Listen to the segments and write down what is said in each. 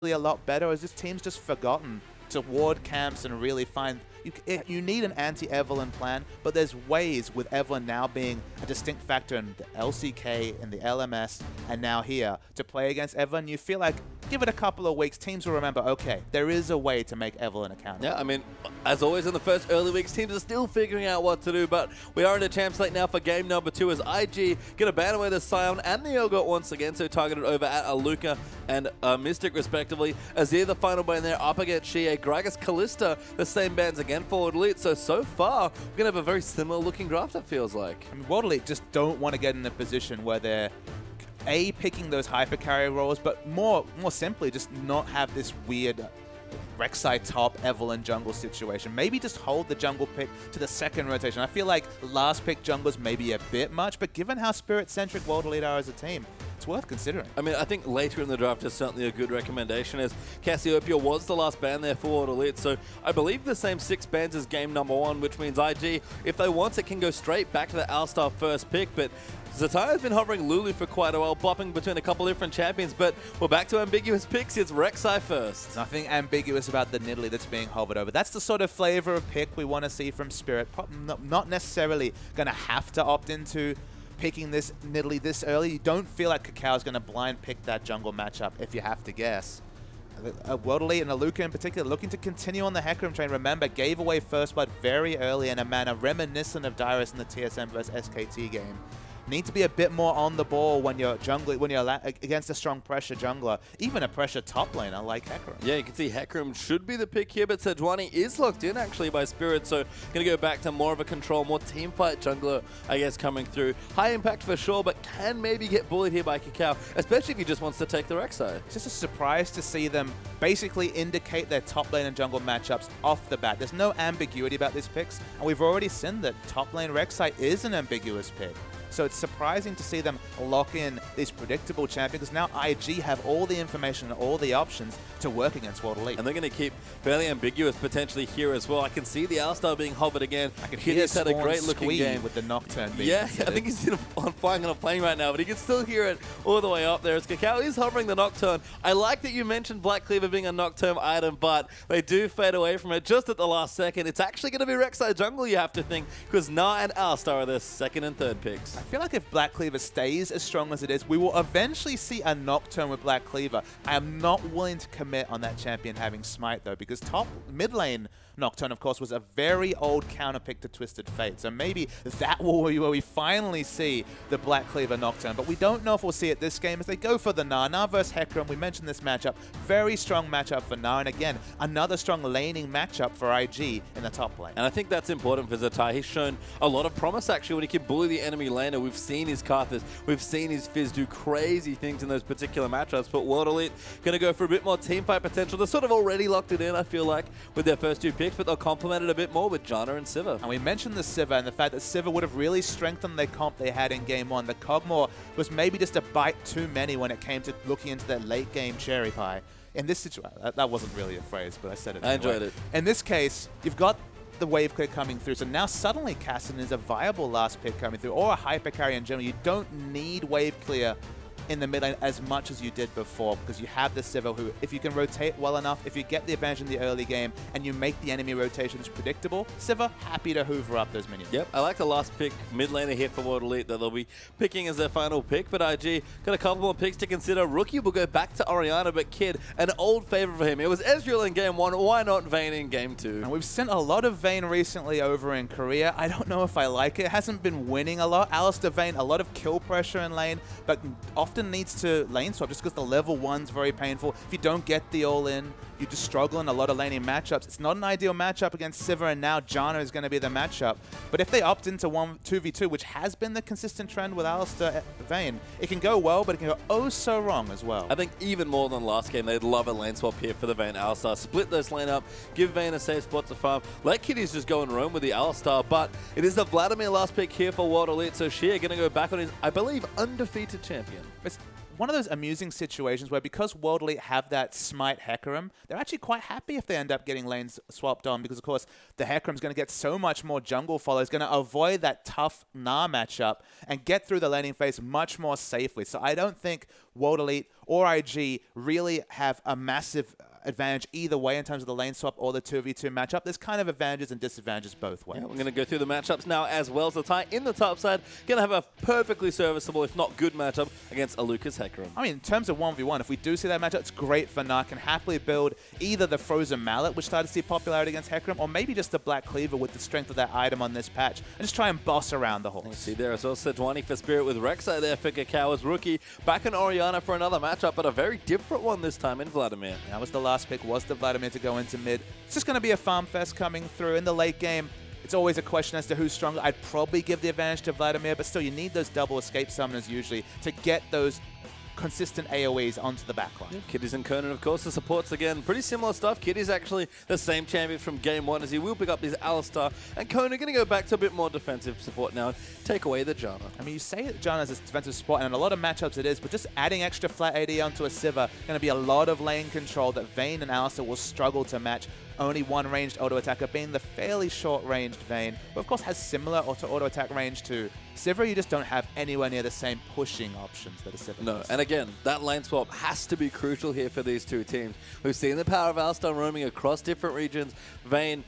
a lot better, or is this team's just forgotten to ward camps and really find... You need an anti-Evelynn plan, but there's ways with Evelynn now being a distinct factor in the LCK, in the LMS, and now here, to play against Evelynn. You feel like, give it a couple of weeks, teams will remember, okay, there is a way to make Evelynn accountable. Yeah, I mean, as always in the first early weeks, teams are still figuring out what to do, but we are in the champ slate now for game number 2 as IG gonna ban away the Scion and the Yogurt once again, so targeted over at Aluka and Mystic respectively. Azir, the final ban there, up against Shie, Gragas, Kalista, the same bans again for World Elite. So far, we're gonna have a very similar looking draft, it feels like. I mean, World Elite just don't want to get in a position where they're picking those hyper carry roles, but more simply just not have this weird Rek'Sai top Evelynn jungle situation. Maybe just hold the jungle pick to the second rotation. I feel like last pick junglers maybe a bit much, but given how spirit-centric World Elite are as a team, it's worth considering. I mean, I think later in the draft is certainly a good recommendation, as Cassiopeia was the last ban there for World Elite, so I believe the same 6 bans as game number 1, which means IG, if they want it, can go straight back to the Alistar first pick, but Zataya's been hovering Lulu for quite a while, bopping between a couple different champions, but we're back to ambiguous picks. It's Rek'Sai first. Nothing ambiguous about the Nidalee that's being hovered over. That's the sort of flavor of pick we want to see from Spirit. Not necessarily going to have to opt into picking this Nidalee this early. You don't feel like Kakao's going to blind pick that jungle matchup if you have to guess. World Elite and Aluka in particular looking to continue on the Hecarim train. Remember, gave away First Blood very early in a manner reminiscent of Dyrus in the TSM vs SKT game. Need to be a bit more on the ball when you're against a strong pressure jungler, even a pressure top laner like Hecarim. Yeah, you can see Hecarim should be the pick here, but Sejuani is locked in actually by Spirit, so going to go back to more of a control, more team fight jungler, I guess, coming through. High impact for sure, but can maybe get bullied here by Kakao, especially if he just wants to take the Rek'Sai. It's just a surprise to see them basically indicate their top lane and jungle matchups off the bat. There's no ambiguity about these picks, and we've already seen that top lane Rek'Sai is an ambiguous pick. So it's surprising to see them lock in these predictable champions, because now IG have all the information and all the options to work against World Elite. And they're going to keep fairly ambiguous potentially here as well. I can see the Alistar being hovered again. I can hear had a great looking game with the Nocturne being considered. I think he's flying on a plane right now, but he can still hear it all the way up there. As Kakao is hovering the Nocturne. I like that you mentioned Black Cleaver being a Nocturne item, but they do fade away from it just at the last second. It's actually going to be Rek'Sai jungle, you have to think, because Na and Alistar are the second and third picks. I feel like if Black Cleaver stays as strong as it is, we will eventually see a Nocturne with Black Cleaver. I am not willing to commit on that champion having Smite, though, because top mid lane Nocturne, of course, was a very old counter pick to Twisted Fate. So maybe that will be where we finally see the Black Cleaver Nocturne. But we don't know if we'll see it this game as they go for the Na versus Hecarim. We mentioned this matchup. Very strong matchup for Na. And again, another strong laning matchup for IG in the top lane. And I think that's important for Zatai. He's shown a lot of promise, actually, when he can bully the enemy laner. We've seen his Karthus. We've seen his Fizz do crazy things in those particular matchups. But World Elite going to go for a bit more teamfight potential. They're sort of already locked it in, I feel like, with their first 2 picks, but they'll complement it a bit more with Janna and Sivir. And we mentioned the Sivir and the fact that Sivir would have really strengthened their comp they had in game 1. The Kog'Maw was maybe just a bite too many when it came to looking into their late game cherry pie. In this situation, that wasn't really a phrase, but I said it anyway. I enjoyed it. In this case, you've got the wave clear coming through, so now suddenly Kassadin is a viable last pick coming through, or a hyper carry in general. You don't need wave clear in the mid lane as much as you did before, because you have the Sivir who, if you can rotate well enough, if you get the advantage in the early game and you make the enemy rotations predictable, Sivir happy to hoover up those minions. Yep, I like the last pick mid laner here for World Elite that they'll be picking as their final pick, but IG got a couple more picks to consider. Rookie will go back to Orianna, but Kid, an old favorite for him. It was Ezreal in game 1, why not Vayne in game 2? And we've seen a lot of Vayne recently over in Korea. I don't know if I like it. It hasn't been winning a lot. Alistair Vayne, a lot of kill pressure in lane, but often needs to lane swap just because the level 1's very painful. If you don't get the all-in, you just struggle in a lot of laning matchups. It's not an ideal matchup against Sivir, and now Janna is going to be the matchup. But if they opt into 2v2, which has been the consistent trend with Alistair Vayne, it can go well, but it can go oh so wrong as well. I think even more than last game, they'd love a lane swap here for the Vayne Alistar. Split this lane up, give Vayne a safe spot to farm. Let Kitties just go and roam with the Alistar, but it is the Vladimir last pick here for World Elite, so Shia going to go back on his, I believe, undefeated champion. one of those amusing situations where because World Elite have that Smite Hecarim, they're actually quite happy if they end up getting lanes swapped on because, of course, the Hecarim's going to get so much more jungle follow. It's going to avoid that tough Gnar matchup and get through the laning phase much more safely. So I don't think World Elite or IG really have a massive advantage either way in terms of the lane swap or the 2v2 matchup. There's kind of advantages and disadvantages both ways. Yeah, we're going to go through the matchups now as well. So Ty in the top side, going to have a perfectly serviceable, if not good matchup against Aluka's Hecarim. I mean, in terms of 1v1, if we do see that matchup, it's great for Gnar. Can happily build either the Frozen Mallet, which started to see popularity against Hecarim, or maybe just the Black Cleaver with the strength of that item on this patch, and just try and boss around the horse. See there as well, Sejuani for Spirit with Rek'Sai there for Kakao's rookie. Back in Orianna for another matchup, but a very different one this time in Vladimir. That was the last pick, was the Vladimir to go into mid. It's just going to be a farm fest coming through. In the late game, it's always a question as to who's stronger. I'd probably give the advantage to Vladimir, but still, you need those double escape summoners usually to get those consistent AoEs onto the backline. Yeah, Kitty's and Conan, of course, the supports again. Pretty similar stuff. Kitty's actually the same champion from game one as he will pick up his Alistar. And Conan going to go back to a bit more defensive support now. Take away the Janna. I mean, you say that Janna is a defensive spot, and in a lot of matchups it is, but just adding extra flat AD onto a Sivir, going to be a lot of lane control that Vayne and Alistar will struggle to match. Only one ranged auto attacker being the fairly short ranged Vayne, but of course has similar auto attack range to Sivir. You just don't have anywhere near the same pushing options that a Sivir No, does. and again, that lane swap has to be crucial here for these two teams. We've seen the power of Alistar roaming across different regions. Vayne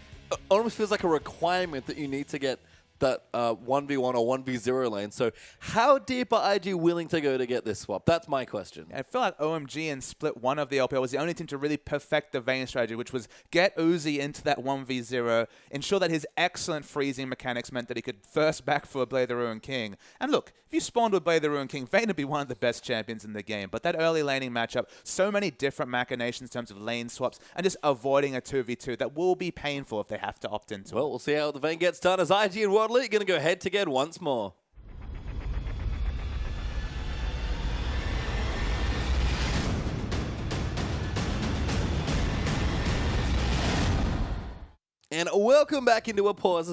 almost feels like a requirement that you need to get that 1v1 or 1v0 lane. So how deep are IG willing to go to get this swap? That's my question. I feel like OMG and Split 1 of the LPL was the only team to really perfect the Vayne strategy, which was get Uzi into that 1v0, ensure that his excellent freezing mechanics meant that he could first back for Blade the Ruined King. And look, if you spawned with Blade the Ruined King, Vayne would be one of the best champions in the game. But that early laning matchup, so many different machinations in terms of lane swaps and just avoiding a 2v2 that will be painful if they have to opt into Well, it. we'll see how the Vayne gets done as IG and World Elite going to go head-to-head once more. And welcome back into a pause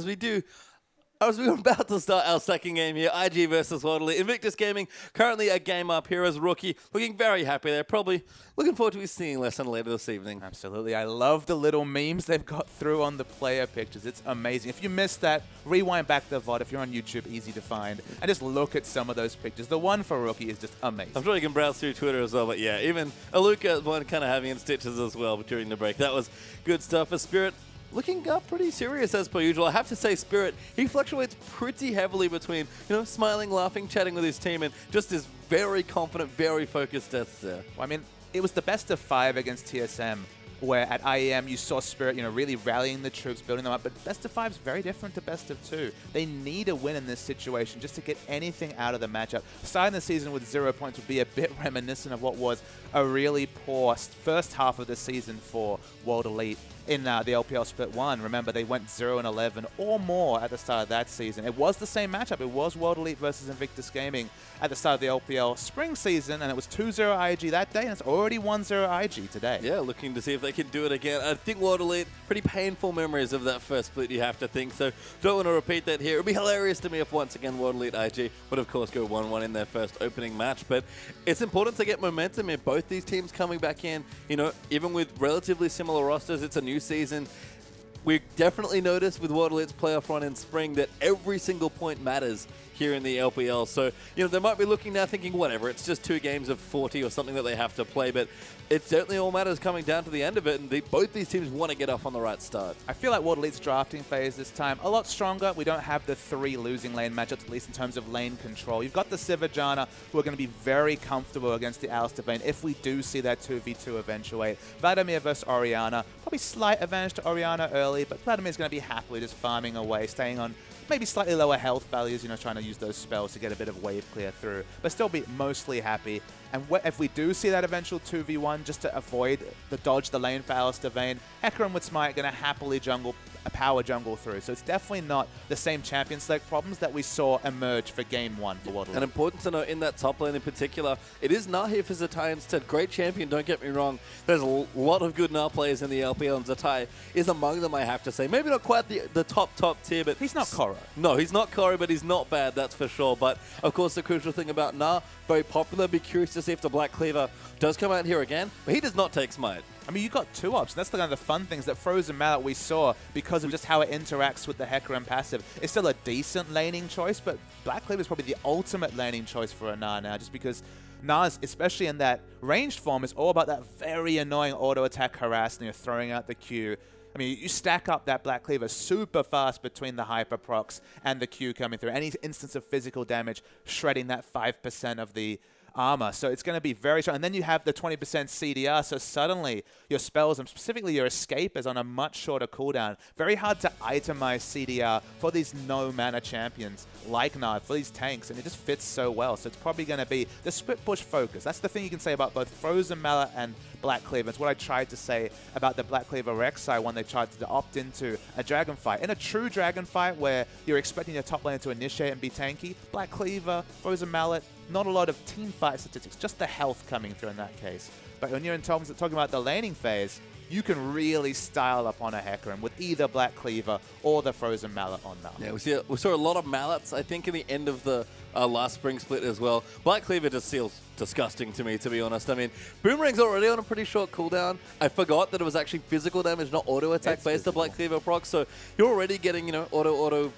as we're about to start our second game here, IG versus World Elite. Invictus Gaming, currently a game up here as rookie, looking very happy. They're probably looking forward to his singing lesson later this evening. Absolutely. I love the little memes they've got through on the player pictures. It's amazing. If you missed that, rewind back the VOD if you're on YouTube, easy to find, and just look at some of those pictures. The one for rookie is just amazing. I'm sure you can browse through Twitter as well, but yeah, even Aluka one kind of having in stitches as well during the break. That was good stuff. For Spirit, looking pretty serious as per usual. I have to say, Spirit, he fluctuates pretty heavily between, smiling, laughing, chatting with his team, and just is very confident, very focused deaths there. Well, I mean, it was the best of 5 against TSM, where at IEM you saw Spirit, really rallying the troops, building them up. But best of 5 is very different to best of 2. They need a win in this situation just to get anything out of the matchup. Starting the season with 0 points would be a bit reminiscent of what was a really poor first half of the season for World Elite. In the LPL Split 1, remember, they went 0-11 or more at the start of that season. It was the same matchup. It was World Elite versus Invictus Gaming at the start of the LPL spring season, and it was 2-0 IG that day, and it's already 1-0 IG today. Yeah, looking to see if they can do it again. I think World Elite, pretty painful memories of that first split, you have to think, so don't want to repeat that here. It would be hilarious to me if once again World Elite IG would, of course, go 1-1 in their first opening match, but it's important to get momentum in both these teams coming back in. Even with relatively similar rosters, it's a new season. We definitely noticed with World Elite's playoff run in spring that every single point matters here in the LPL. So, they might be looking now thinking, whatever, it's just 2 games of 40 or something that they have to play, but it certainly all matters coming down to the end of it, and both these teams want to get off on the right start. I feel like World Elite's drafting phase this time a lot stronger. We don't have the 3 losing lane matchups, at least in terms of lane control. You've got the Sivir Janna, who are going to be very comfortable against the Alistar Vayne if we do see that 2v2 eventuate. Vladimir versus Orianna, probably slight advantage to Orianna early, but Vladimir's going to be happily just farming away, staying on maybe slightly lower health values, trying to use those spells to get a bit of wave clear through, but still be mostly happy. And if we do see that eventual 2v1, just to avoid the dodge the lane for Alistar Vayne, Hecarim with Smite going to happily jungle a power jungle through. So it's definitely not the same champion select problems that we saw emerge for Game 1 for World of And important to note in that top lane in particular, it is Nah here for Zatai instead. Great champion, don't get me wrong. There's a lot of good Nah players in the LPL, and Zatai is among them, I have to say. Maybe not quite the top tier, but... He's not Koro. No, he's not Koro, but he's not bad, that's for sure. But, of course, the crucial thing about Nah, very popular. Be curious to see if the Black Cleaver does come out here again, but he does not take Smite. I mean, you got two options. That's the kind of the fun things that Frozen Mallet we saw because of just how it interacts with the Hecarim passive. It's still a decent laning choice, but Black Cleaver is probably the ultimate laning choice for a Nah now, just because Nah's, especially in that ranged form, is all about that very annoying auto-attack harass, and you're throwing out the Q. I mean, you stack up that Black Cleaver super fast between the Hyper procs and the Q coming through. Any instance of physical damage, shredding that 5% of the armor. So it's going to be very strong. And then you have the 20% CDR, so suddenly your spells, and specifically your escape, is on a much shorter cooldown. Very hard to itemize CDR for these no-mana champions like Nah, for these tanks, and it just fits so well. So it's probably going to be the split push focus. That's the thing you can say about both Frozen Mallet and Black Cleaver. It's what I tried to say about the Black Cleaver Rek'Sai when they tried to opt into a dragon fight. In a true dragon fight where you're expecting your top lane to initiate and be tanky, Black Cleaver, Frozen Mallet, not a lot of team fight statistics, just the health coming through in that case. But when you're in terms of talking about the laning phase, you can really style up on a Hecarim with either Black Cleaver or the Frozen Mallet on Nah. Yeah, we saw a lot of mallets, I think, in the end of the last spring split as well. Black Cleaver just feels disgusting to me, to be honest. I mean, Boomerang's already on a pretty short cooldown. I forgot that it was actually physical damage, not auto-attack based, the Black Cleaver proc. So you're already getting, you know, auto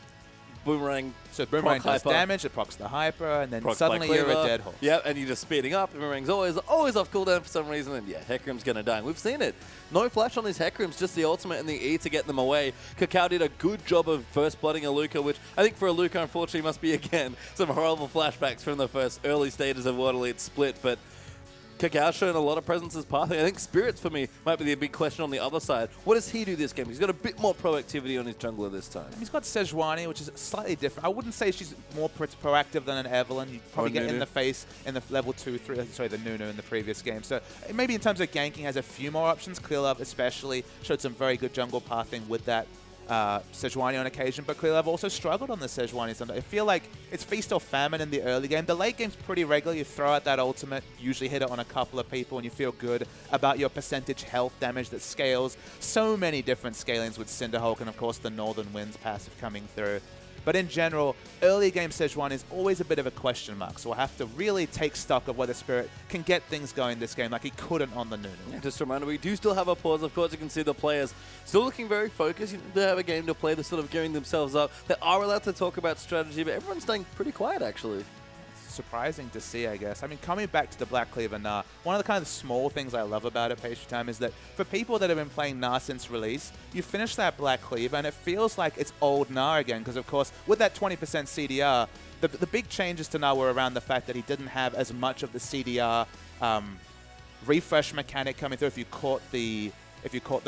Boomerang. So Boomerang does damage, it procs the Hyper, and then procs suddenly you're a dead horse. Yeah, and you're just speeding up. Boomerang's always off cooldown for some reason, and yeah, Hecarim's going to die. And we've seen it. No flash on these Hecarims, just the ultimate and the E to get them away. Kakao did a good job of first blooding Aluka, which I think for Aluka, unfortunately, must be, again, some horrible flashbacks from the first early stages of World Elite split, but Kakao's shown a lot of presence as pathing. I think Spirits, for me, might be the big question on the other side. What does he do this game? He's got a bit more proactivity on his jungler this time. He's got Sejuani, which is slightly different. I wouldn't say she's more proactive than an Evelynn. You probably get in the face in the level 2, 3, sorry, the Nunu in the previous game. So maybe in terms of ganking, has a few more options. Clearlove especially showed some very good jungle pathing with that Sejuani on occasion, but Clearlove also struggled on the Sejuani sometimes. I feel like it's feast or famine in the early game. The late game's pretty regular. You throw out that ultimate, usually hit it on a couple of people, and you feel good about your percentage health damage that scales. So many different scalings with Cinderhulk and, of course, the Northern Winds passive coming through. But in general, early game Sejuani is always a bit of a question mark, so we'll have to really take stock of whether Spirit can get things going this game like he couldn't on the Nunu. Yeah, just a reminder, we do still have a pause. Of course, you can see the players still looking very focused. They have a game to play. They're sort of gearing themselves up. They are allowed to talk about strategy, but everyone's staying pretty quiet, actually. Surprising to see, I guess. I mean, coming back to the Black Cleaver Nah, one of the kind of small things I love about it, Pastry Time, is that for people that have been playing Nah since release, you finish that Black Cleaver and it feels like it's old Nah again, because of course, with that 20% CDR, the big changes to Nah were around the fact that he didn't have as much of the CDR refresh mechanic coming through if you caught the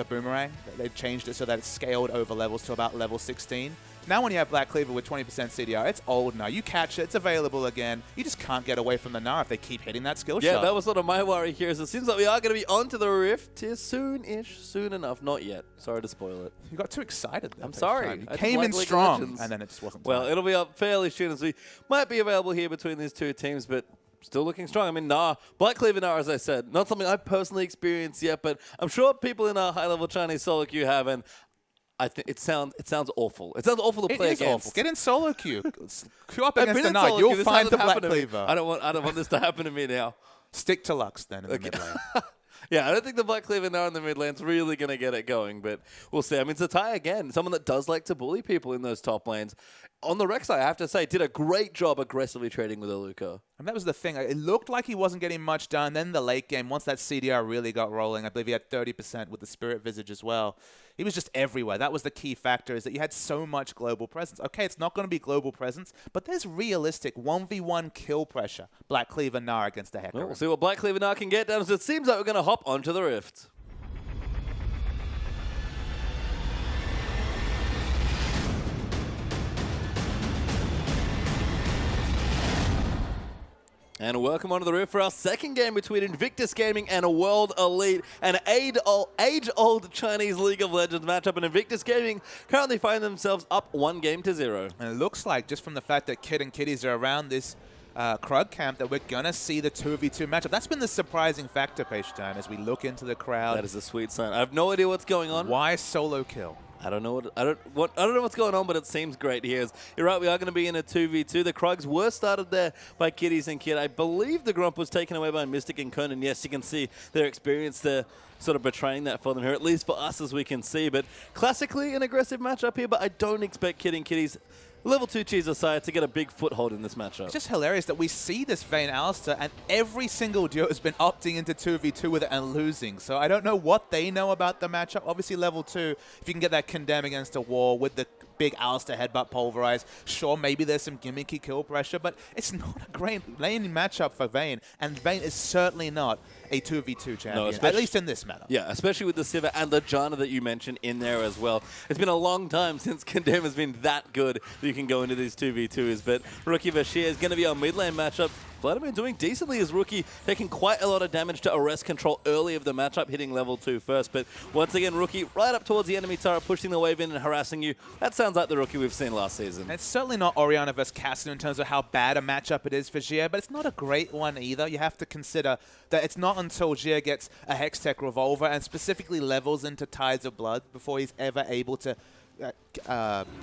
Boomerang. They changed it so that it scaled over levels to about level 16. Now when you have Black Cleaver with 20% CDR, it's old now. You catch it, it's available again. You just can't get away from the Nah if they keep hitting that skill shot. Yeah, that was sort of my worry here. Is it seems like we are going to be onto the Rift here soon-ish, soon enough. Not yet. Sorry to spoil it. You got too excited there. I'm sorry. You came in strong, and then it just wasn't. Well, it'll be up fairly soon as we might be available here between these two teams, but still looking strong. I mean, Nah, Black Cleaver Nah, as I said, not something I've personally experienced yet, but I'm sure people in our high-level Chinese solo queue have, and I think it sounds awful. It sounds awful to play against. It is awful. Get in solo queue. Queue up against the Nah. You'll find the Black Cleaver. I don't want this to happen to me now. Stick to Lux then in the mid lane. Yeah, I don't think the Black Cleaver Nah in the mid lane's really going to get it going, but we'll see. I mean, Zatai, again, someone that does like to bully people in those top lanes. On the Rek'Sai, I have to say, did a great job aggressively trading with Aluka. And that was the thing. It looked like he wasn't getting much done. Then the late game, once that CDR really got rolling, I believe he had 30% with the Spirit Visage as well. He was just everywhere. That was the key factor, is that you had so much global presence. Okay, it's not going to be global presence, but there's realistic 1v1 kill pressure. Black Cleaver Nah against the Hecarim. Well, we'll see what Black Cleaver Nah can get down. So it seems like we're going to hop onto the Rift. And welcome onto the roof for our second game between Invictus Gaming and World Elite, an age-old Chinese League of Legends matchup. And Invictus Gaming currently find themselves up 1-0. And it looks like, just from the fact that Kid and Kitties are around this Krug camp, that we're going to see the 2v2 matchup. That's been the surprising factor, Page Time, as we look into the crowd. That is a sweet sign. I have no idea what's going on. Why solo kill? I don't know what's going on, but it seems great here. You're right, we are going to be in a 2v2. The Krugs were started there by Kitties and Kid. I believe the Grump was taken away by Mystic and Conan. Yes, you can see their experience there sort of betraying that for them here, at least for us as we can see. But classically an aggressive matchup here, but I don't expect Kid and Kitties, level 2 cheese aside, to get a big foothold in this matchup. It's just hilarious that we see this Vayne Alistar, and every single duo has been opting into 2v2 with it and losing. So I don't know what they know about the matchup. Obviously, level 2, if you can get that condemn against a wall with the big Alistar headbutt pulverize, sure, maybe there's some gimmicky kill pressure, but it's not a great laning matchup for Vayne, and Vayne is certainly not a 2v2 champion, at least in this meta. Yeah, especially with the Sivir and the Janna that you mentioned in there as well. It's been a long time since Condemn has been that good that you can go into these 2v2s, but Rookie Vashir is going to be our mid lane matchup. Vladimir doing decently as Rookie, taking quite a lot of damage to arrest control early of the matchup, hitting level 2 first. But once again, Rookie right up towards the enemy turret, pushing the wave in and harassing you. That sounds like the Rookie we've seen last season. And it's certainly not Orianna versus Cassidy in terms of how bad a matchup it is for Jia, but it's not a great one either. You have to consider that it's not until Jia gets a Hextech Revolver and specifically levels into Tides of Blood before he's ever able to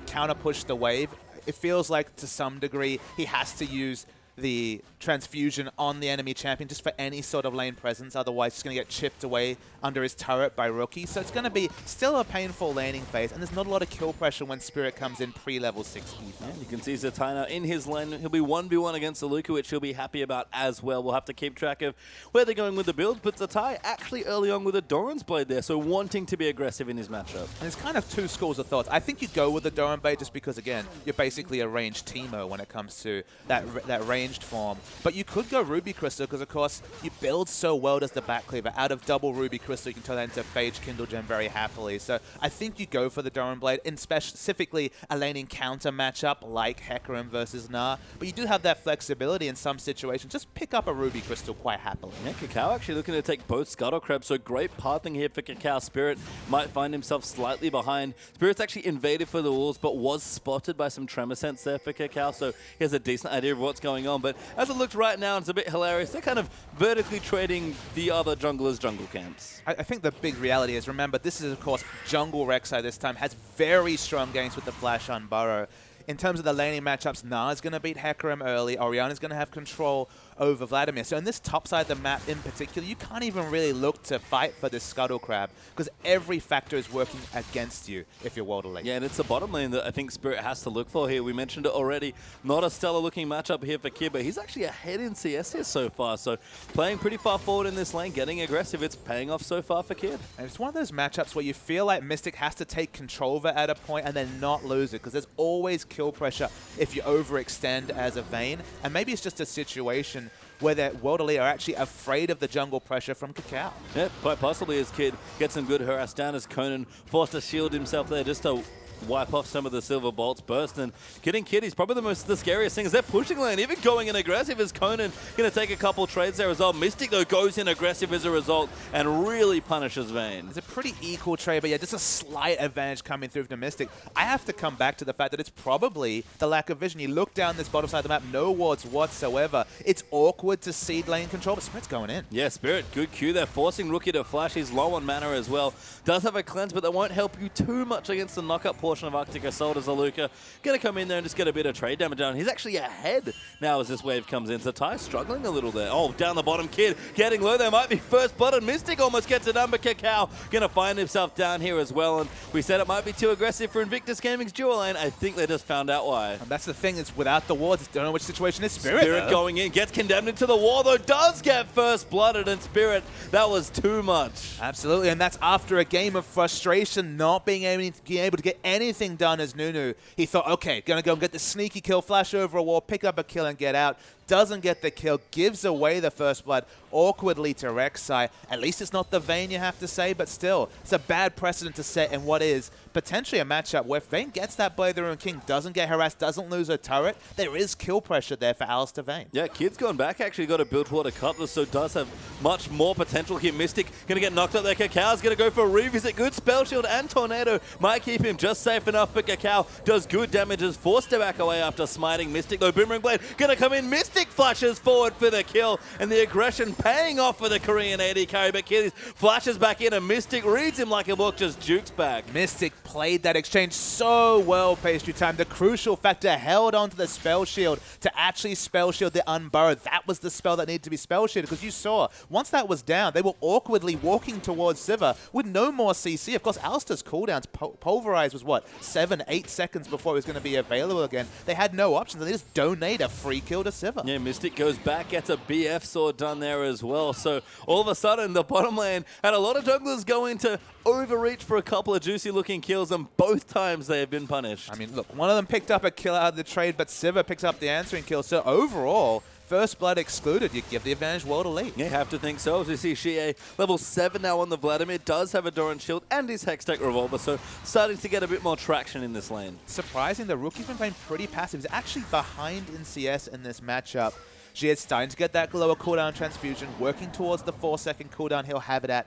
counter-push the wave. It feels like, to some degree, he has to use the transfusion on the enemy champion just for any sort of lane presence. Otherwise, he's going to get chipped away under his turret by Rookie. So it's going to be still a painful laning phase, and there's not a lot of kill pressure when Spirit comes in pre-level 6 ether. Yeah, you can see Zatanna in his lane. He'll be 1v1 against Aluka, which he'll be happy about as well. We'll have to keep track of where they're going with the build, but Zatai actually early on with a Doran's Blade there, so wanting to be aggressive in his matchup. And there's kind of two schools of thoughts. I think you go with the Doran Blade just because, again, you're basically a ranged Teemo when it comes to that ranged form. But you could go Ruby Crystal because, of course, you build so well as the back cleaver. Out of double Ruby Crystal, you can turn that into Phage Kindle Gem very happily. So I think you go for the Doran Blade, in specifically a laning counter matchup like Hecarim versus Gnar. But you do have that flexibility in some situations. Just pick up a Ruby Crystal quite happily. Yeah, Cacao actually looking to take both Scuttle Crab, so great pathing here for Cacao. Spirit might find himself slightly behind. Spirit's actually invaded for the walls, but was spotted by some Tremor Sense there for Cacao, so he has a decent idea of what's going on. But as it looks right now, it's a bit hilarious. They're kind of vertically trading the other junglers' jungle camps. I think the big reality is, remember, this is, of course, Jungle Rek'Sai this time, has very strong games with the Flash on Burrow. In terms of the laning matchups, Gnar going to beat Hecarim early. Orianna's going to have control over Vladimir. So in this top side of the map in particular, you can't even really look to fight for this Scuttle Crab because every factor is working against you if you're World Elite. Yeah, and it's the bottom lane that I think Spirit has to look for here. We mentioned it already. Not a stellar looking matchup here for Kid, but he's actually ahead in CS here so far. So playing pretty far forward in this lane, getting aggressive. It's paying off so far for Kid. And it's one of those matchups where you feel like Mystic has to take control of it at a point and then not lose it because there's always kill pressure if you overextend as a Vayne. And maybe it's just a situation where the World Elite are actually afraid of the jungle pressure from Cacao. Yeah, quite possibly as Kid gets some good harass down as Conan forced to shield himself there just to wipe off some of the Silver Bolt's burst. And Kid and Kitty's probably the scariest thing is they're pushing lane, even going in aggressive as Conan going to take a couple trades there as well. Mystic, though, goes in aggressive as a result and really punishes Vayne. It's a pretty equal trade, but yeah, just a slight advantage coming through from Mystic. I have to come back to the fact that it's probably the lack of vision. You look down this bottom side of the map, no wards whatsoever. It's awkward to seed lane control, but Spirit's going in. Yeah, Spirit, good Q there, forcing Rookie to flash. He's low on mana as well. Does have a cleanse, but that won't help you too much against the knockup portion of Arctic Assault as Aluka going to come in there and just get a bit of trade damage down. He's actually ahead now as this wave comes in. So Ty struggling a little there. Oh, down the bottom, Kid getting low. There might be first blood, and Mystic almost gets it done, but Cacao going to find himself down here as well. And we said it might be too aggressive for Invictus Gaming's dual lane. I think they just found out why. And that's the thing, is without the wards, don't know which situation is Spirit. Spirit going in, gets condemned into the wall, though, does get first blooded, and Spirit, that was too much. Absolutely, and that's after a game of frustration, not being able to get anything done as Nunu. He thought, okay, gonna go and get the sneaky kill, flash over a wall, pick up a kill and get out. doesn't get the kill, gives away the first blood awkwardly to Rek'Sai. At least it's not the Vayne, you have to say, but still, it's a bad precedent to set in what is potentially a matchup where if Vayne gets that Blade of the Ruin King, doesn't get harassed, doesn't lose a turret, there is kill pressure there for Alistair Vayne. Yeah, Kid's gone back, actually got a Bilgewater Cutlass, so does have much more potential here. Mystic gonna get knocked up there. Kakar's gonna go for a revisit. Good spell shield and Tornado might keep him just safe enough, but Kakao does good damage, is forced to back away after smiting Mystic, though Boomerang Blade gonna come in. Mystic flashes forward for the kill, and the aggression paying off for the Korean AD carry, but Achilles flashes back in, and Mystic reads him like a book, just jukes back. Mystic played that exchange so well, Pastry Time. The crucial factor held onto the spell shield to actually spell shield the Unburrowed. That was the spell that needed to be spell shielded, because you saw, once that was down, they were awkwardly walking towards Sivir with no more CC. Of course, Alistair's cooldowns, Pulverize was what, 7-8 seconds before it was going to be available again. They had no options, and they just donate a free kill to Sivir. Yeah, Mystic goes back, gets a BF sword done there as well. So all of a sudden, the bottom lane had a lot of junglers going to overreach for a couple of juicy looking kills, and both times they have been punished. I mean, look, one of them picked up a kill out of the trade, but Sivir picks up the answering kill. So overall, first blood excluded, you give the advantage World Elite. You have to think so. As we see Xie, level 7 now on the Vladimir, does have a Doran Shield and his Hextech Revolver, so starting to get a bit more traction in this lane. Surprising, the rookie's been playing pretty passive. He's actually behind in CS in this matchup. Xie's starting to get that lower cooldown transfusion, working towards the 4-second cooldown he'll have it at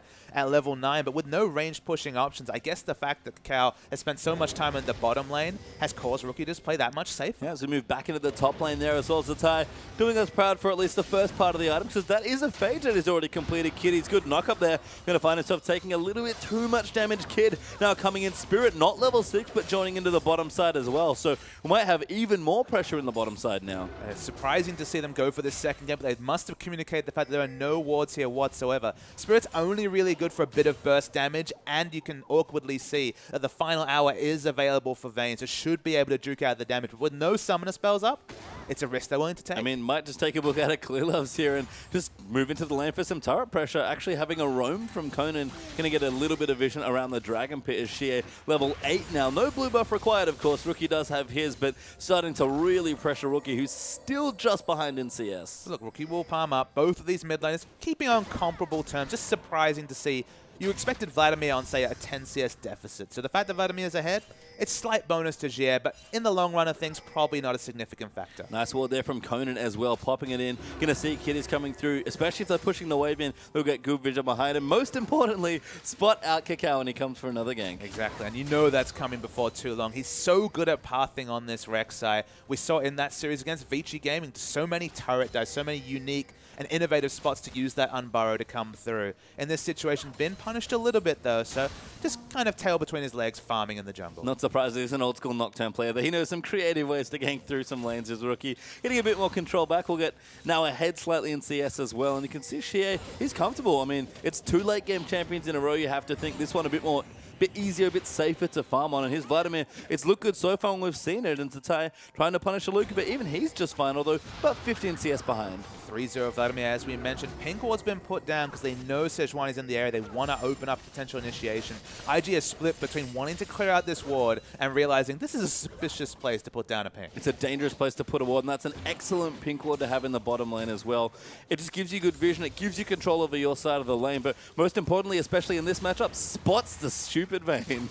level 9, but with no range pushing options, I guess the fact that Kakao has spent so much time in the bottom lane has caused Rookie to just play that much safer. Yeah, as we move back into the top lane there as well as Zatai, doing us proud for at least the first part of the item, because that is a phase that is already completed. Kitty's good knock up there, going to find himself taking a little bit too much damage. Kid now coming in, Spirit not level 6, but joining into the bottom side as well, so we might have even more pressure in the bottom side now. It's surprising to see them go for this second game, but they must have communicated the fact that there are no wards here whatsoever. Spirit's only really good for a bit of burst damage, and you can awkwardly see that the final hour is available for Vayne, so should be able to juke out the damage. But with no summoner spells up, it's a risk they're willing to take. I mean, might just take a look out of Clear Loves here and just move into the lane for some turret pressure. Actually having a roam from Conan, going to get a little bit of vision around the Dragon Pit as Xie level 8 now. No blue buff required, of course. Rookie does have his, but starting to really pressure Rookie, who's still just behind in CS. Look, Rookie will palm up. Both of these mid laners keeping on comparable terms. Just surprising to see. You expected Vladimir on, say, a 10 CS deficit. So the fact that Vladimir's ahead, it's slight bonus to Xie, but in the long run of things, probably not a significant factor. Nice ward there from Conan as well, popping it in. Gonna see Kitty's coming through, especially if they're pushing the wave in. They'll get good vision behind him. Most importantly, spot out Kakao when he comes for another gank. Exactly, and you know that's coming before too long. He's so good at pathing on this Rek'Sai. We saw in that series against Vici Gaming, so many turret dives, so many unique and innovative spots to use that Unburrow to come through. In this situation, been punished a little bit though, so just kind of tail between his legs, farming in the jungle. Not surprised, he's an old school Nocturne player, but he knows some creative ways to gank through some lanes as Rookie. Getting a bit more control back, we'll get now ahead slightly in CS as well, and you can see Xie, he's comfortable. I mean, it's 2 late game champions in a row. You have to think this one a bit more, bit easier, a bit safer to farm on. And his Vladimir, it's looked good so far when we've seen it. And Tatai trying to punish Aluka, but even he's just fine, although about 15 CS behind. 3-0 Vladimir, as we mentioned. Pink ward's been put down because they know Sejuani's in the area. They want to open up potential initiation. IG is split between wanting to clear out this ward and realizing this is a suspicious place to put down a pink. It's a dangerous place to put a ward, and that's an excellent pink ward to have in the bottom lane as well. It just gives you good vision. It gives you control over your side of the lane, but most importantly, especially in this matchup, spots the stupid Vayne.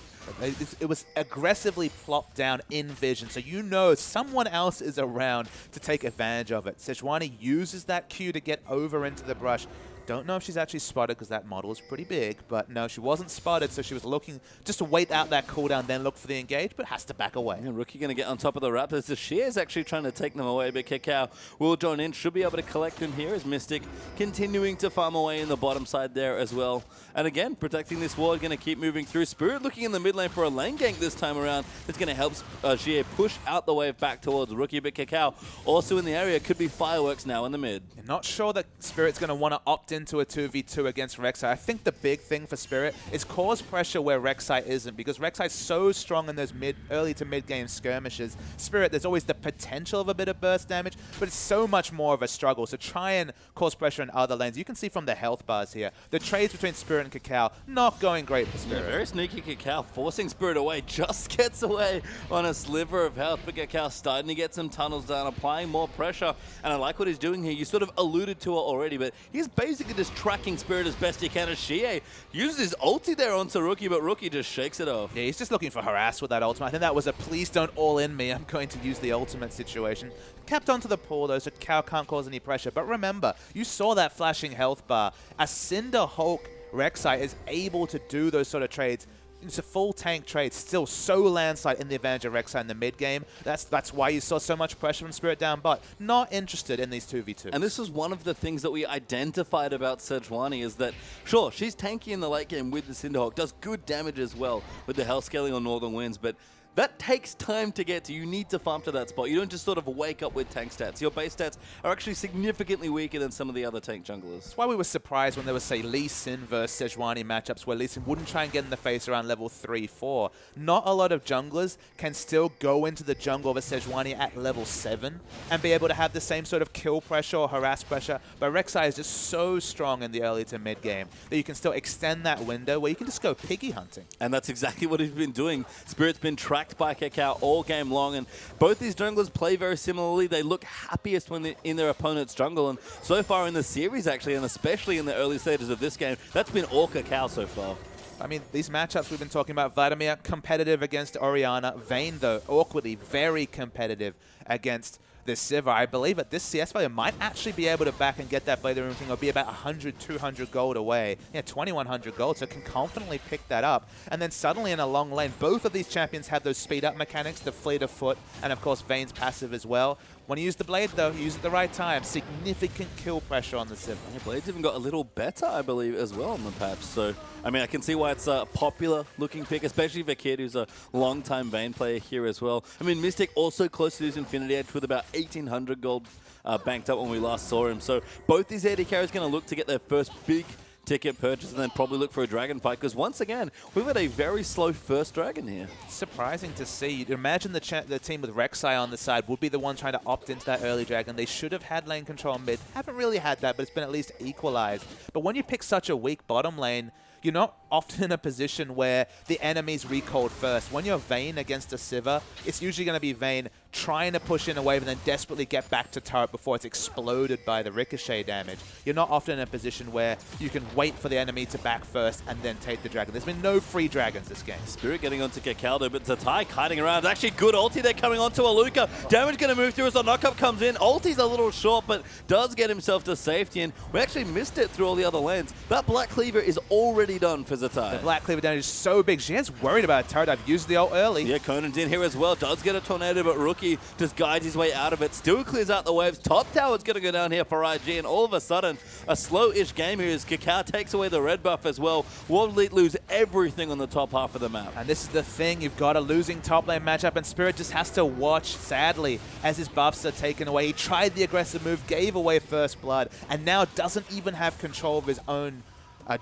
It was aggressively plopped down in vision, so you know someone else is around to take advantage of it. Sejuani uses that Q to get over into the brush. Don't know if she's actually spotted because that model is pretty big, but no, she wasn't spotted, so she was looking just to wait out that cooldown, then look for the engage, but has to back away. Yeah, Rookie going to get on top of the Raptors. The Xie is actually trying to take them away, but Kakao will join in. Should be able to collect them here as Mystic continuing to farm away in the bottom side there as well. And again, protecting this ward, going to keep moving through. Spirit looking in the mid lane for a lane gank this time around. It's going to help Xie push out the wave back towards Rookie, but Kakao also in the area. Could be fireworks now in the mid. I'm not sure that Spirit's going to want to opt into a 2v2 against Rek'Sai. I think the big thing for Spirit is cause pressure where Rek'Sai isn't, because Rek'Sai's so strong in those early to mid game skirmishes. Spirit, there's always the potential of a bit of burst damage, but it's so much more of a struggle. So try and cause pressure in other lanes. You can see from the health bars here, the trades between Spirit and Cacao not going great for Spirit. Yeah, very sneaky Cacao, forcing Spirit away, just gets away on a sliver of health, but Cacao starting to get some tunnels down, applying more pressure, and I like what he's doing here. You sort of alluded to it already, but he's basically just tracking Spirit as best he can as Shie uses his ulti there onto Rookie, but Rookie just shakes it off. Yeah, he's just looking for harass with that ultimate. I think that was a please don't all in me, I'm going to use the ultimate situation. Kept onto the pool though, so Cacao can't cause any pressure. But remember, you saw that flashing health bar. A Cinder Hulk Rek'Sai is able to do those sort of trades. It's a full tank trade, still so landslide in the advantage of Rek'Sai in the mid game. That's why you saw so much pressure from Spirit down, but not interested in these 2v2s. And this is one of the things that we identified about Sejuani is that, sure, she's tanky in the late game with the Cinderhawk, does good damage as well with the health scaling on Northern Winds, but that takes time to get to. You need to farm to that spot. You don't just sort of wake up with tank stats. Your base stats are actually significantly weaker than some of the other tank junglers. That's why we were surprised when there was, say, Lee Sin versus Sejuani matchups where Lee Sin wouldn't try and get in the face around level 3, 4. Not a lot of junglers can still go into the jungle of a Sejuani at level 7 and be able to have the same sort of kill pressure or harass pressure. But Rek'Sai is just so strong in the early to mid game that you can still extend that window where you can just go piggy hunting. And that's exactly what he's been doing. Spirit's been tracked by Cacao all game long, and both these junglers play very similarly. They look happiest when they're in their opponent's jungle, and so far in the series actually, and especially in the early stages of this game, that's been all Cacao so far. I mean, these matchups we've been talking about, Vladimir competitive against Orianna, Vayne though awkwardly very competitive against this Sivir. I believe at this CS value might actually be able to back and get that Blade of the Ruin thing or be about 100, 200 gold away. Yeah, 2100 gold, so can confidently pick that up. And then suddenly in a long lane, both of these champions have those speed up mechanics, the fleet of foot, and of course Vayne's passive as well. When you use the Blade though, you use it at the right time. Significant kill pressure on the Sivir. Yeah, Blade's even got a little better, I believe, as well on the patch. So, I mean, I can see why it's a popular looking pick, especially for a kid who's a long-time Vayne player here as well. I mean, Mystic also close to his Infinity Edge with about 1800 gold banked up when we last saw him. So both these AD carries going to look to get their first big ticket purchase and then probably look for a dragon fight, because once again, we've got a very slow first dragon here. Surprising to see. You'd imagine the team with Rek'Sai on the side would be the one trying to opt into that early dragon. They should have had lane control mid. Haven't really had that, but it's been at least equalized. But when you pick such a weak bottom lane, you're not often in a position where the enemy's recalled first. When you're Vayne against a Sivir, it's usually going to be Vayne trying to push in a wave and then desperately get back to turret before it's exploded by the ricochet damage. You're not often in a position where you can wait for the enemy to back first and then take the dragon. There's been no free dragons this game. Spirit getting onto Cacaldo, but Zatai kiting around. Actually, good ulti there coming onto Aluka. Damage going to move through as the knockup comes in. Ulti's a little short, but does get himself to safety, and we actually missed it through all the other lanes. That Black Cleaver is already done for Zatai. The Black Cleaver damage is so big. She is worried about a turret. I've used the ult early. Yeah, Conan's in here as well. Does get a tornado, but Rookie just guides his way out of it. Still clears out the waves. Top tower's going to go down here for IG, and all of a sudden, a slow-ish game here as Cacao takes away the red buff as well. World Elite lose everything on the top half of the map. And this is the thing. You've got a losing top lane matchup, and Spirit just has to watch, sadly, as his buffs are taken away. He tried the aggressive move, gave away first blood, and now doesn't even have control of his own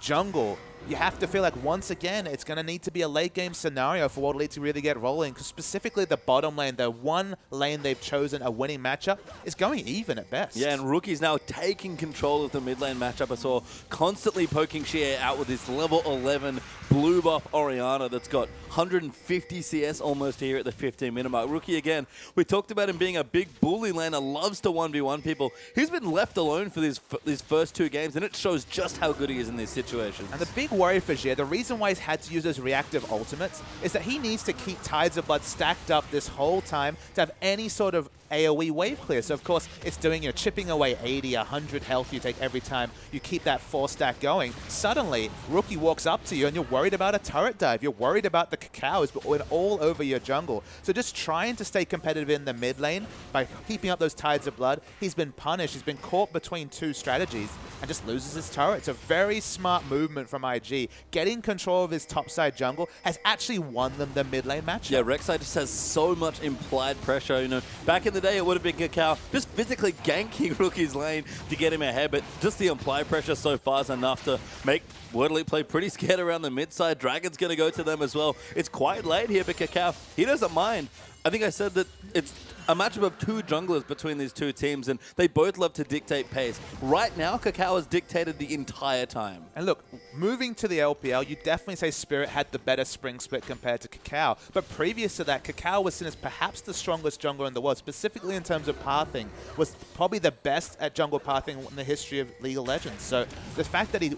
jungle. You have to feel like, once again, it's going to need to be a late-game scenario for World Elite to really get rolling, because specifically the bottom lane, the one lane they've chosen a winning matchup, is going even at best. Yeah, and Rookie's now taking control of the mid lane matchup. I saw constantly poking Shie out with his level 11 blue buff Orianna that's got 150 CS almost here at the 15-minute mark. Rookie, again, we talked about him being a big bully laner, loves to 1v1 people. He's been left alone for these first two games, and it shows just how good he is in these situations. And the big worry for Jie, the reason why he's had to use those reactive ultimates, is that he needs to keep Tides of Blood stacked up this whole time to have any sort of AoE wave clear. So of course it's doing, chipping away 80, 100 health you take every time you keep that 4 stack going. Suddenly, Rookie walks up to you and you're worried about a turret dive. You're worried about the Cacaos all over your jungle. So just trying to stay competitive in the mid lane by keeping up those Tides of Blood. He's been punished. He's been caught between two strategies and just loses his turret. It's a very smart movement from IG. Getting control of his topside jungle has actually won them the mid lane matchup. Yeah, Rek'Sai just has so much implied pressure. Back in the day, it would have been Cacao just physically ganking Rookie's lane to get him ahead, but just the implied pressure so far is enough to make World Elite play pretty scared around the mid side. Dragon's going to go to them as well. It's quite late here, but Cacao, he doesn't mind. I think I said that it's a matchup of two junglers between these two teams, and they both love to dictate pace. Right now, Kakao has dictated the entire time. And look, moving to the LPL, you definitely say Spirit had the better spring split compared to Kakao. But previous to that, Kakao was seen as perhaps the strongest jungler in the world, specifically in terms of pathing, was probably the best at jungle pathing in the history of League of Legends. So the fact that he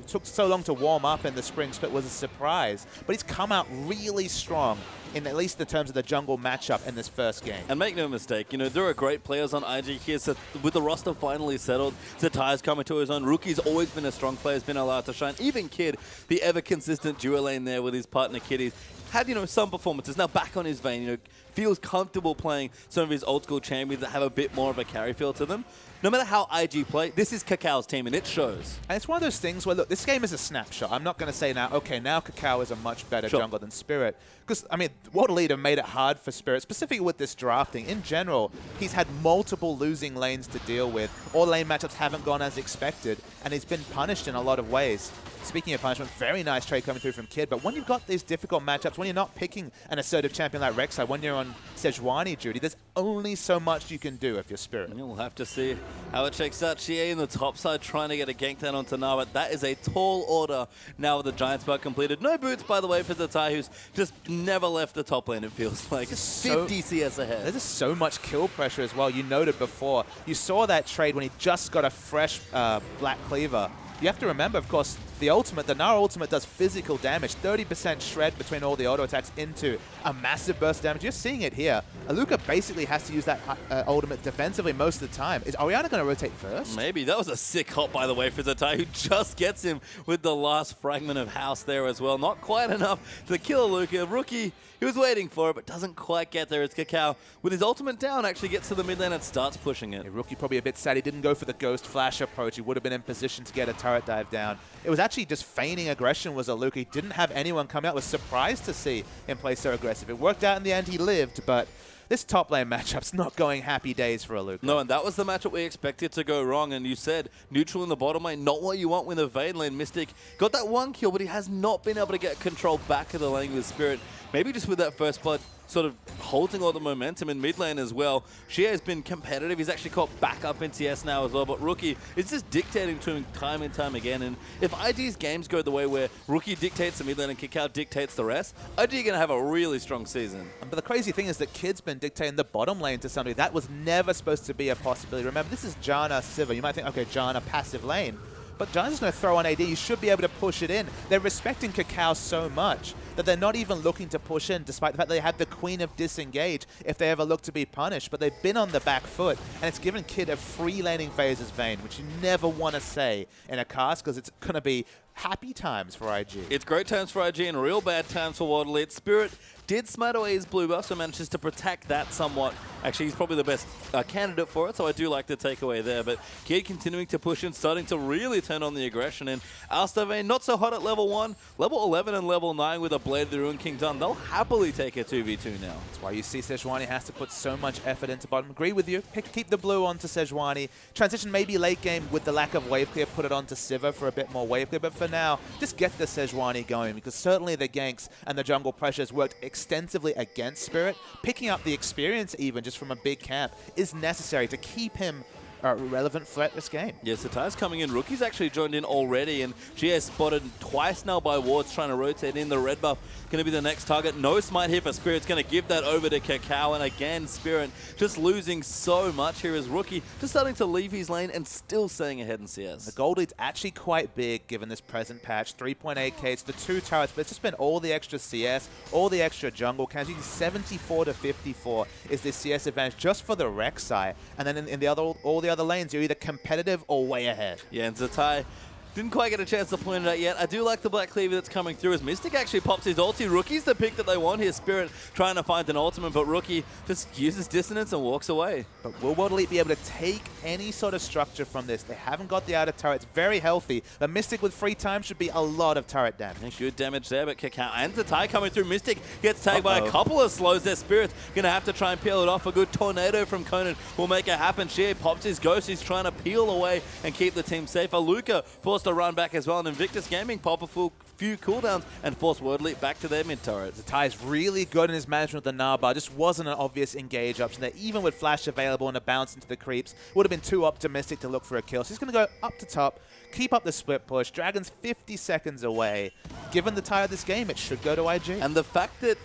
took so long to warm up in the spring split was a surprise. But he's come out really strong, in at least in terms of the jungle matchup in this first game. And make no mistake, you know, there are great players on IG here. So with the roster finally settled, Zatai's coming to his own. Rookie's always been a strong player, has been allowed to shine. Even Kid, the ever-consistent duo lane there with his partner Kiddies, had, you know, some performances. Now back on his vein, you know, feels comfortable playing some of his old-school champions that have a bit more of a carry feel to them. No matter how IG play, this is Kakao's team, and it shows. And it's one of those things where, look, this game is a snapshot. I'm not going to say now, okay, now Kakao is a much better jungler than Spirit. Because, I mean, World Leader made it hard for Spirit, specifically with this drafting. In general, he's had multiple losing lanes to deal with. All lane matchups haven't gone as expected, and he's been punished in a lot of ways. Speaking of punishment, very nice trade coming through from Kid, but when you've got these difficult matchups, when you're not picking an assertive champion like Rek'Sai, when you're on Sejuani duty, there's only so much you can do if you're Spirit. We'll have to see how it shakes out. Xie in the top side trying to get a gank down onto Nawa. That is a tall order now with the Giant Spark completed. No boots, by the way, for Zatai, who's just never left the top lane, it feels like. 50 CS ahead. There's just so much kill pressure as well. You noted before. You saw that trade when he just got a fresh Black Cleaver. You have to remember, of course, the ultimate, the Nara ultimate does physical damage, 30% shred between all the auto attacks into a massive burst of damage. You're seeing it here. Aluka basically has to use that ultimate defensively most of the time. Is Orianna going to rotate first? Maybe. That was a sick hop, by the way, for Zatai, who just gets him with the last fragment of house there as well. Not quite enough to kill Aluka. Rookie, he was waiting for it, but doesn't quite get there. It's Kakao, with his ultimate down, actually gets to the mid lane and starts pushing it. Yeah, Rookie probably a bit sad he didn't go for the Ghost Flash approach. He would have been in position to get a turret dive down. It was actually just feigning aggression was Aluka. He didn't have anyone come out. Was surprised to see him play so aggressive. It worked out in the end. He lived, but this top lane matchup's not going happy days for Aluka. No, and that was the matchup we expected to go wrong. And you said neutral in the bottom lane, not what you want with a Vayne lane. Mystic got that one kill, but he has not been able to get control back of the lane with Spirit. Maybe just with that first blood sort of holding all the momentum in mid lane as well. Xie has been competitive. He's actually caught back up in TS now as well, but Rookie is just dictating to him time and time again. And if IG's games go the way where Rookie dictates the mid lane and Kakao dictates the rest, IG are going to have a really strong season. But the crazy thing is that Kid's been dictating the bottom lane to somebody. That was never supposed to be a possibility. Remember, this is Janna Sivir. You might think, okay, Janna, passive lane. But Janna's going to throw on AD. You should be able to push it in. They're respecting Kakao so much that they're not even looking to push in, despite the fact they had the Queen of Disengage if they ever look to be punished. But they've been on the back foot, and it's given Kid a free laning phase as Vayne, which you never want to say in a cast because it's going to be happy times for IG. It's great times for IG and real bad times for World Elite. Spirit did smite away his blue buff, so manages to protect that somewhat. Actually, he's probably the best candidate for it, so I do like the takeaway there. But Kid continuing to push in, starting to really turn on the aggression. And Alistar Vayne, not so hot at level 1, level 11 and level 9 with a Blade of the Ruined King done. They'll happily take a 2v2 now. That's why you see Sejuani has to put so much effort into bottom. Agree with you. Keep the blue onto Sejuani. Transition maybe late game with the lack of wave clear, put it onto Sivir for a bit more wave clear. But for now, just get the Sejuani going, because certainly the ganks and the jungle pressures worked extensively against Spirit. Picking up the experience even just from a big camp is necessary to keep him a relevant threat this game. Yes, Zatai's coming in. Rookie's actually joined in already, and Xie has spotted twice now by wards trying to rotate in. The red buff going to be the next target. No smite here for Spirit's going to give that over to Kakao, and again, Spirit just losing so much here as Rookie just starting to leave his lane and still staying ahead in CS. The gold lead's actually quite big given this present patch. 3.8k, it's the 2 turrets, but it's just been all the extra CS, all the extra jungle camps. 74 to 54 is this CS advantage just for the Rek'Sai, and then in the all the other lanes, you're either competitive or way ahead. Yeah, and Zatai didn't quite get a chance to point it out yet. I do like the Black Cleaver that's coming through as Mystic actually pops his ulti. Rookie's the pick that they want here. Spirit trying to find an ultimate, but Rookie just uses dissonance and walks away. But will World Elite be able to take any sort of structure from this? They haven't got the outer turrets. Very healthy. The Mystic with free time should be a lot of turret damage. Yeah, good damage there, but Kakao and Zatai coming through. Mystic gets tagged by a couple of slows there. Spirit's going to have to try and peel it off. A good tornado from Conan will make it happen. Xie pops his ghost. He's trying to peel away and keep the team safe. Aluka forced to run back as well. And Invictus Gaming pop a full few cooldowns and force World Elite back to their mid turret. Zatai is really good in his management of the Naba. Just wasn't an obvious engage option there. Even with Flash available and a bounce into the creeps, would have been too optimistic to look for a kill. So he's going to go up to top, keep up the split push. Dragon's 50 seconds away. Given the tie of this game, it should go to IG. And the fact that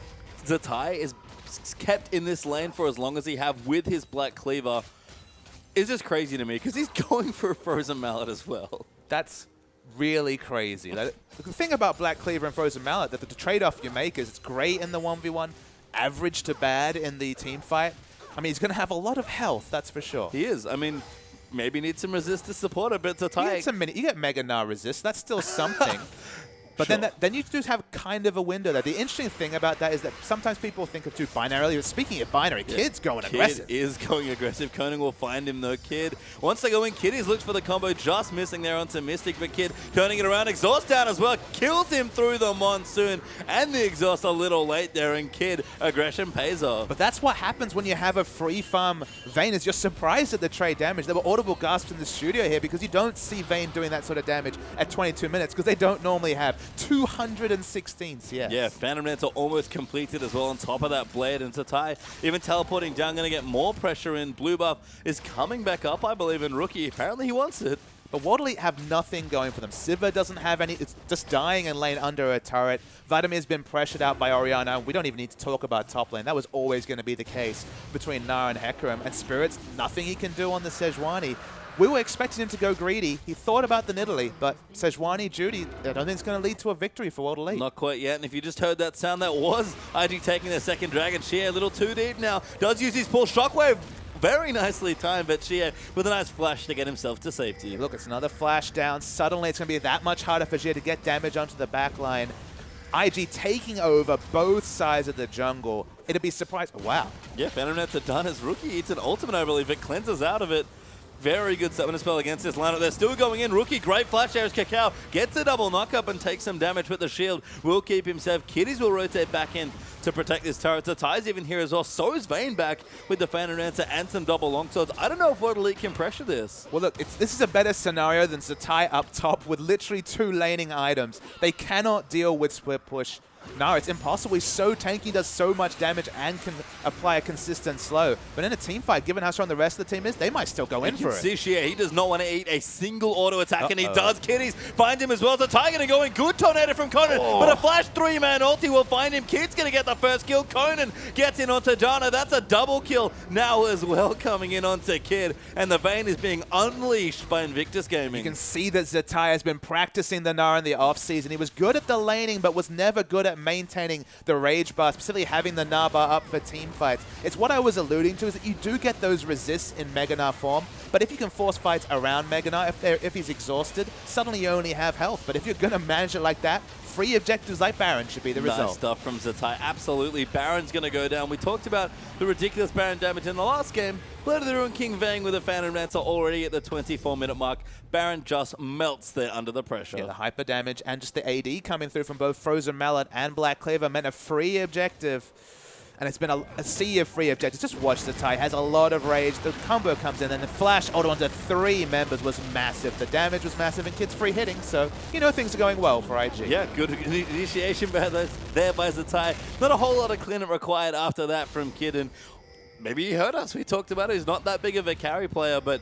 Zatai is kept in this lane for as long as he have with his Black Cleaver is just crazy to me, because he's going for a Frozen Mallet as well. That's really crazy. The thing about Black Cleaver and Frozen Mallet, that the trade-off you make is it's great in the 1v1, average to bad in the team fight. I mean, he's going to have a lot of health, that's for sure. He is. I mean, maybe need some resist to support a bit to tie. You get Mega Gnar resist, that's still something. But sure. then you do have kind of a window there. The interesting thing about that is that sometimes people think of too binarily. But speaking of binary, yeah. Kid's going aggressive. Kid is going aggressive. Koning will find him though. Kid, once they go in, Kid is looks for the combo, just missing there onto Mystic. But Kid turning it around, exhaust down as well, kills him through the Monsoon and the exhaust a little late there. And Kid, aggression pays off. But that's what happens when you have a free farm Vayne. Is you're surprised at the trade damage. There were audible gasps in the studio here because you don't see Vayne doing that sort of damage at 22 minutes because they don't normally have 216 CS. Yeah, Phantom Dancer almost completed as well on top of that blade. And Zatai even teleporting down, going to get more pressure in. Blue buff is coming back up, I believe, in Rookie. Apparently he wants it. But World Elite have nothing going for them. Sivir doesn't have any. It's just dying in lane under a turret. Vladimir's been pressured out by Orianna. We don't even need to talk about top lane. That was always going to be the case between Gnar and Hecarim. And Spirit's nothing he can do on the Sejuani. We were expecting him to go greedy. He thought about the Nidalee, but Sejuani Judy, I don't think it's going to lead to a victory for World Elite. Not quite yet, and if you just heard that sound, that was IG taking their second Dragon. Xie a little too deep now. Does use his pull Shockwave. Very nicely timed, but Xie with a nice flash to get himself to safety. Look, it's another flash down. Suddenly it's going to be that much harder for Xie to get damage onto the back line. IG taking over both sides of the jungle. It'd be surprised. Wow. Yeah, Phantom Nets are done as Rookie eats an ultimate, I believe. It cleanses out of it. Very good summoner spell against this lineup. They're still going in. Rookie, great flash there as Kakao gets a double knockup and takes some damage, but the shield will keep himself. Kiddies will rotate back in to protect this turret. Zatai's even here as well. So is Vayne back with the Phantom Dancer and some double longswords. I don't know if World Elite can pressure this. Well, look, this is a better scenario than Zatai up top with literally 2 laning items. They cannot deal with split push. No, it's impossible. He's so tanky, does so much damage, and can apply a consistent slow. But in a team fight, given how strong the rest of the team is, they might still go in for it. You can see Xie, he does not want to eat a single auto attack, and he does. Kiddies find him as well. The Tiger going to go in. Good tornado from Conan, but a flash 3-man ulti will find him. Kid's going to get the first kill. Conan gets in onto Jana. That's a double kill now as well, coming in onto Kid. And the Vayne is being unleashed by Invictus Gaming. You can see that Zatai has been practicing the Gnar in the offseason. He was good at the laning, but was never good at maintaining the rage bar, specifically having the Gnar bar up for team fights. It's what I was alluding to, is that you do get those resists in Mega Gnar form, but if you can force fights around Mega Gnar, if he's exhausted, suddenly you only have health. But if you're going to manage it like that, free objectives like Baron should be the result. Nice stuff from Zatai. Absolutely. Baron's going to go down. We talked about the ridiculous Baron damage in the last game. Blood of the Ruin King Vayne with a Phantom Dancer already at the 24-minute mark. Baron just melts there under the pressure. Yeah, the hyper damage and just the AD coming through from both Frozen Mallet and Black Cleaver meant a free objective. And it's been a sea of free objectives. Just watch Zatai. Has a lot of rage. The combo comes in, and the flash auto onto 3 members was massive. The damage was massive, and Kid's free hitting, so you know things are going well for IG. Yeah, good initiation there by Zatai. Not a whole lot of cleanup required after that from Kid, and maybe you heard us. We talked about it. He's not that big of a carry player, but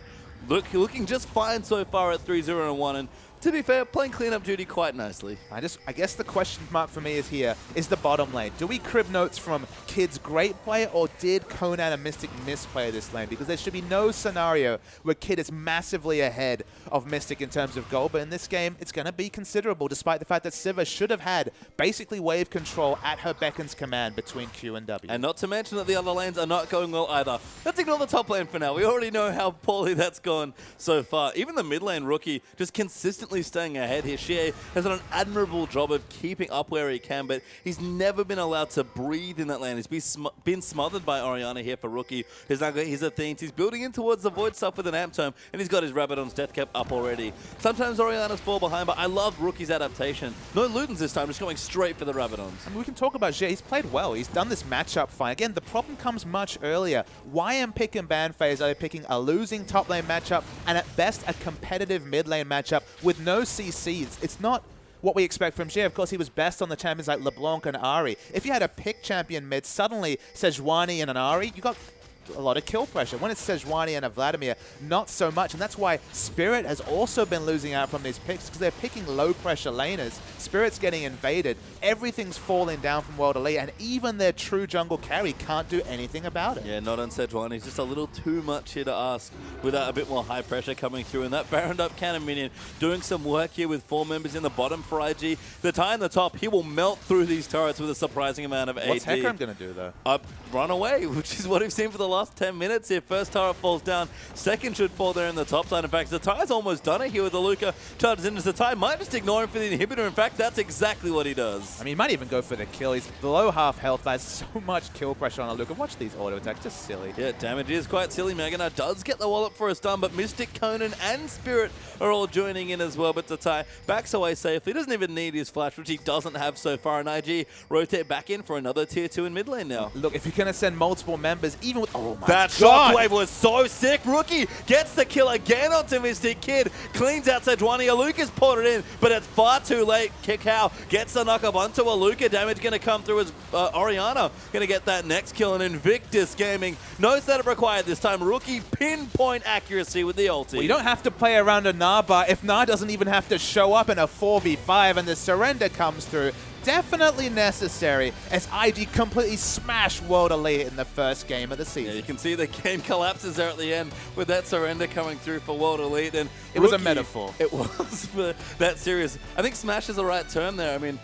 looking just fine so far at 3-0-1, and to be fair, playing cleanup duty quite nicely. I guess the question mark for me is here, is the bottom lane. Do we crib notes from Kid's great play, or did Conan and Mystic misplay this lane? Because there should be no scenario where Kid is massively ahead of Mystic in terms of gold, but in this game, it's going to be considerable, despite the fact that Sivir should have had basically wave control at her beckons command between Q and W. And not to mention that the other lanes are not going well either. Let's ignore the top lane for now. We already know how poorly that's gone so far. Even the mid lane Rookie just consistently staying ahead here. Xie has done an admirable job of keeping up where he can, but he's never been allowed to breathe in that lane. He's been smothered by Orianna here for Rookie. He's now got his Athenes. He's building in towards the Void stuff with an Amp Tome, and he's got his Rabadon's Death Cap up already. Sometimes Orianna's fall behind, but I love Rookie's adaptation. No Ludens this time, just going straight for the Rabadons. I mean, we can talk about Xie. He's played well. He's done this matchup fine. Again, the problem comes much earlier. Why in pick and ban phase are they picking a losing top lane matchup and at best a competitive mid lane matchup with no CCs? It's not what we expect from Xie. Of course, he was best on the champions like LeBlanc and Ari. If you had a pick champion mid, suddenly Sejuani and an Ari, you got a lot of kill pressure. When it's Sejuani and a Vladimir, not so much. And that's why Spirit has also been losing out from these picks, because they're picking low-pressure laners. Spirit's getting invaded. Everything's falling down from World Elite, and even their true jungle carry can't do anything about it. Yeah, not on Sejuani. Just a little too much here to ask without a bit more high pressure coming through. And that Baroned up cannon minion doing some work here with 4 members in the bottom for IG. The tie in the top, he will melt through these turrets with a surprising amount of AD. What's Hecarim going to do, though? Run away, which is what we've seen for the last 10 minutes here. First turret falls down. Second should fall there in the top side. In fact, Zatai's almost done it here with the Luca. Charges into Zatai. Might just ignore him for the inhibitor. In fact, that's exactly what he does. I mean, he might even go for the kill. He's below half health, but has so much kill pressure on a Luca. Watch these auto attacks. Just silly. Yeah, damage is quite silly. Magana does get the wallop for a stun, but Mystic, Conan, and Spirit are all joining in as well. But Zatai backs away safely. Doesn't even need his flash, which he doesn't have so far. And IG rotate back in for another tier 2 in mid lane now. Look, if you're going to send multiple members, even with... Oh my that God! shockwave was so sick. Rookie gets the kill again onto Mystic Kid. Cleans out Sejuani. Aluka's pulled it in, but it's far too late. Kikau gets the knock up onto Aluka. Damage going to come through as Orianna going to get that next kill. And Invictus Gaming knows that it required this time. Rookie pinpoint accuracy with the ulti. Well, you don't have to play around a Gnar if Gnar doesn't even have to show up in a 4v5 and the surrender comes through. Definitely necessary as IG completely smashed World Elite in the first game of the season. Yeah, you can see the game collapses there at the end with that surrender coming through for World Elite. And it was a metaphor. It was for that series. I think Smash is the right term there. I mean,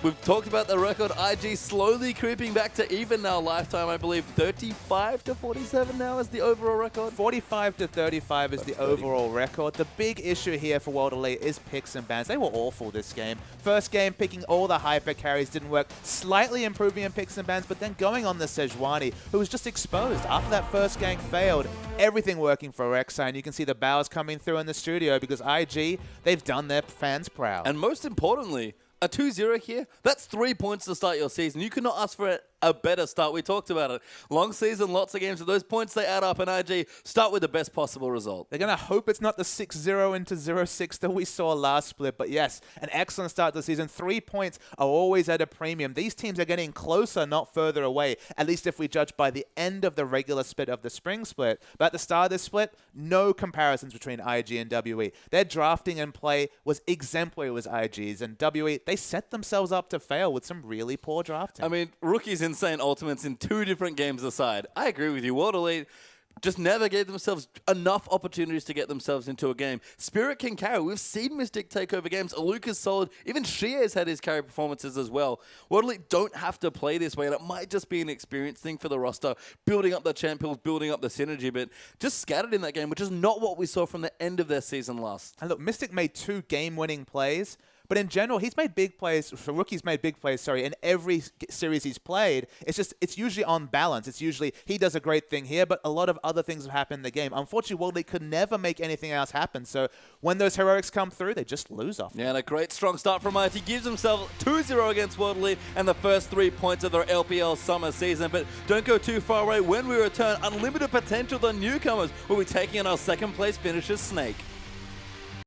we've talked about the record. IG slowly creeping back to even now. Lifetime, I believe, 35 to 47 now is the overall record. 45 to 35 is the overall record. The big issue here for World Elite is picks and bans. They were awful this game. First game, picking all the hyper carries didn't work. Slightly improving in picks and bans, but then going on the Sejuani, who was just exposed. After that first gang failed, everything working for Rek'Sai, and you can see the bows coming through in the studio because IG, they've done their fans proud. And most importantly, a 2-0 here, that's 3 points to start your season. You could not ask for a better start. We talked about it. Long season, lots of games. With those points, they add up, and IG start with the best possible result. They're going to hope it's not the 6-0 into 0-6 that we saw last split. But yes, an excellent start to the season. 3 points are always at a premium. These teams are getting closer, not further away, at least if we judge by the end of the regular split of the spring split. But at the start of this split, no comparisons between IG and WE. Their drafting and play was exemplary with IG's, and WE, they set themselves up to fail with some really poor drafting. I mean, Rookie's insane ultimates in 2 different games aside. I agree with you. World Elite just never gave themselves enough opportunities to get themselves into a game. Spirit can carry. We've seen Mystic take over games. Aluka's solid. Even Shie's had his carry performances as well. World Elite don't have to play this way, and it might just be an experience thing for the roster, building up the champ pools, building up the synergy, but just scattered in that game, which is not what we saw from the end of their season last. And look, Mystic made 2 game-winning plays. But in general, he's made big plays, so Rookie's made big plays, in every series he's played. It's usually on balance. It's usually he does a great thing here, but a lot of other things have happened in the game. Unfortunately, World Elite could never make anything else happen. So when those heroics come through, they just lose off. Yeah, and a great strong start from IT. Gives himself 2-0 against World Elite and the first 3 points of their LPL summer season. But don't go too far away. When we return, unlimited potential, the newcomers will be taking on our second place finisher, Snake.